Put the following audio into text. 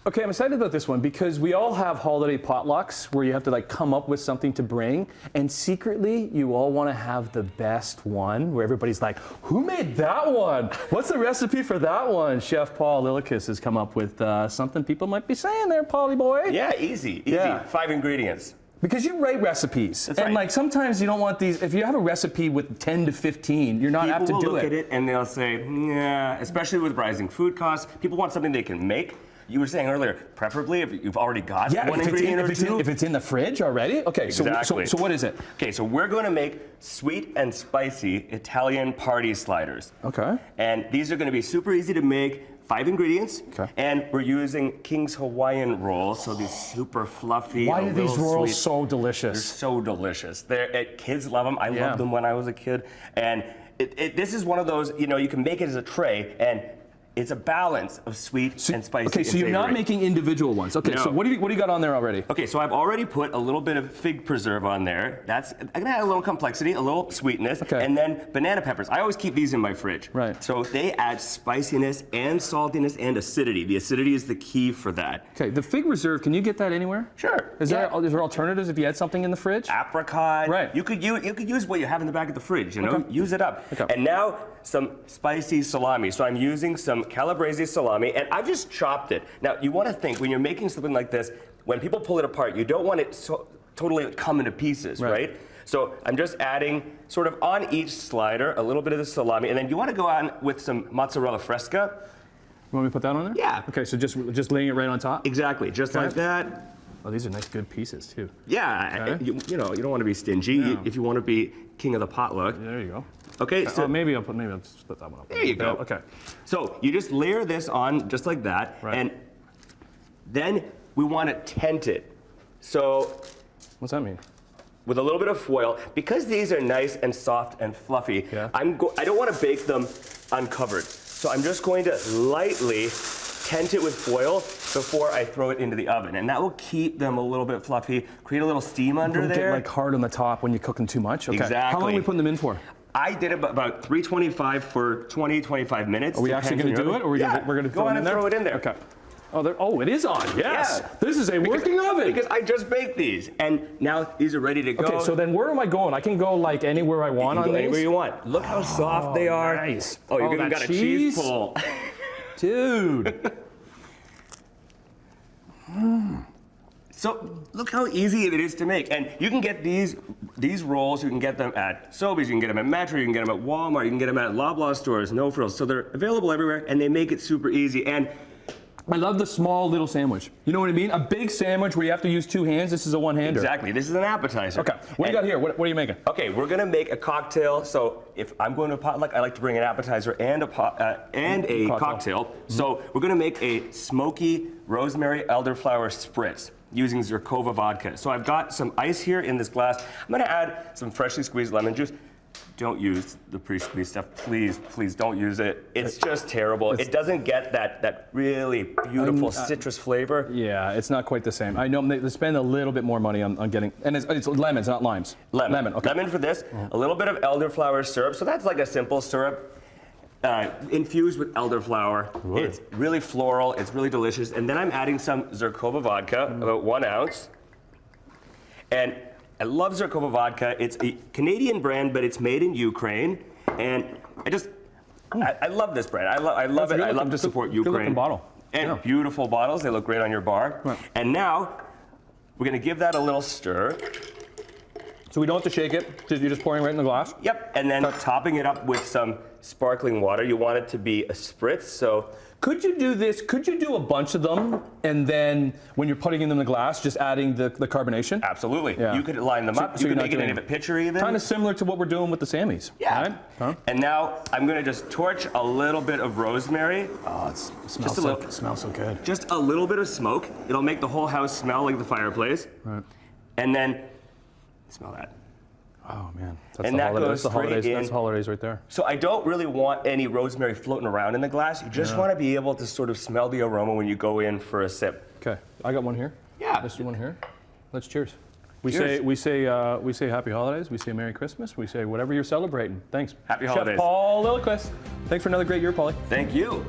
Okay, I'm excited about this one because we all have holiday potlucks where you have to like come up with something to bring, and secretly you all want to have the best one where everybody's like, who made that one? What's the recipe for that one? Chef Paul Lillakas has come up with something people might be saying there, Paulie boy. Yeah, easy. Yeah. 5 ingredients. Because you write recipes, That's and right. like sometimes you don't want these. If you have a recipe with 10 to 15, you're not apt to do it. People will look at it and they'll say, yeah, especially with rising food costs, people want something they can make. You were saying earlier, preferably if you've already got one ingredient or two. If it's in the fridge already? Okay, Exactly. so what is it? Okay, so we're going to make sweet and spicy Italian party sliders. Okay. And these are going to be super easy to make. 5 ingredients. Okay. And we're using King's Hawaiian rolls, so these super fluffy. Why are these rolls sweet. so They're delicious? so delicious. Kids love them. I loved them when I was a kid. And this is one of those, you can make it as a tray, and it's a balance of sweet and spicy. Okay, so you're not making individual ones. Okay, so what do you got on there already? Okay, so I've already put a little bit of fig preserve on there. I'm gonna add a little complexity, a little sweetness, and then banana peppers. I always keep these in my fridge. Right. So they add spiciness and saltiness and acidity. The acidity is the key for that. Okay, the fig reserve, can you get that anywhere? Sure. Is there alternatives if you had something in the fridge? Apricot. Right. You could use what you have in the back of the fridge, Okay. Use it up. Okay. And now some spicy salami. So I'm using some calabrese salami, and I've just chopped it. Now you want to think when you're making something like this, when people pull it apart, you don't want it totally come into pieces, right? So I'm just adding sort of on each slider a little bit of the salami, and then you want to go on with some mozzarella fresca. You want me to put that on there? Yeah. Okay, so just laying it right on top? Exactly, just like that. Oh, these are nice, good pieces too. Yeah, Okay. you don't want to be stingy. Yeah. If you want to be king of the potluck. There you go. Okay, so maybe I'll split that one up. there you go. Okay. So you just layer this on just like that, and then we want to tent it. So What's that mean? with a little bit of foil, because these are nice and soft and fluffy, I don't want to bake them uncovered. So I'm just going to lightly tent it with foil before I throw it into the oven, and that will keep them a little bit fluffy, create a little steam under there. Get like hard on the top when you cook them too much. Okay. Exactly. How long are we putting them in for? I did about 325 for 20-25 minutes. Are we actually going to do it, or we're going to go on and throw it in there? Okay. Oh, it is on. Yes. Yeah. This is a working oven. Because I just baked these, and now these are ready to go. Okay, so then where am I going? I can go like anywhere I want on these? Anywhere you want. Look how soft they are. Nice. Oh, you're that got a cheese pull. Dude. So look how easy it is to make, and you can get these rolls. You can get them at Sobeys, you can get them at Metro, you can get them at Walmart, you can get them at Loblaw stores, No Frills. So they're available everywhere, and they make it super easy. And I love the small little sandwich. You know what I mean? A big sandwich where you have to use 2 hands. This is a one-hander. Exactly. This is an appetizer. Okay. What do you got here? What are you making? Okay, we're gonna make a cocktail. So if I'm going to a potluck, I like to bring an appetizer and a cocktail. So we're gonna make a Smoky Rosemary Elderflower Spritz using Zerkova vodka. So I've got some ice here in this glass. I'm gonna add some freshly squeezed lemon juice. Don't use the pre-squeezed stuff. Please, please don't use it. It's just terrible. It doesn't get that really beautiful citrus flavor. Yeah, it's not quite the same. I know they spend a little bit more money on getting, and it's lemons, not limes. Lemon. Okay. Lemon for this. A little bit of elderflower syrup. So that's like a simple syrup. Infused with elderflower. Ooh. It's really floral, it's really delicious. And then I'm adding some Zerkova vodka, about 1 ounce. And I love Zerkova vodka. It's a Canadian brand, but it's made in Ukraine. And I love this brand. I love it. I love to support Ukraine. Good looking bottle. And beautiful bottles, they look great on your bar. Right. And now, we're gonna give that a little stir. So we don't have to shake it, you're just pouring right in the glass? Yep, and then topping it up with some sparkling water. You want it to be a spritz, so. Could you do this, could you do a bunch of them, and then when you're putting them in the glass, just adding the carbonation? Absolutely. Yeah. You could line them up, So you you're could not make it doing- into a pitcher even. Kind of similar to what we're doing with the Sammys. Yeah. Right? Huh? And now I'm gonna just torch a little bit of rosemary. Oh, it smells, it smells so good. Just a little bit of smoke. It'll make the whole house smell like the fireplace. Right. And then, smell that. Oh man, that's And the that holiday, goes that's the straight holidays. in. That's the holidays right there. So I don't really want any rosemary floating around in the glass. You just want to be able to sort of smell the aroma when you go in for a sip. Okay, I got one here. Yeah. Let's do one here. Let's cheers. We Cheers. say happy holidays. We say Merry Christmas. We say whatever you're celebrating. Thanks. Happy Chef holidays. Paul Lillakas. Thanks for another great year, Paulie. Thank you.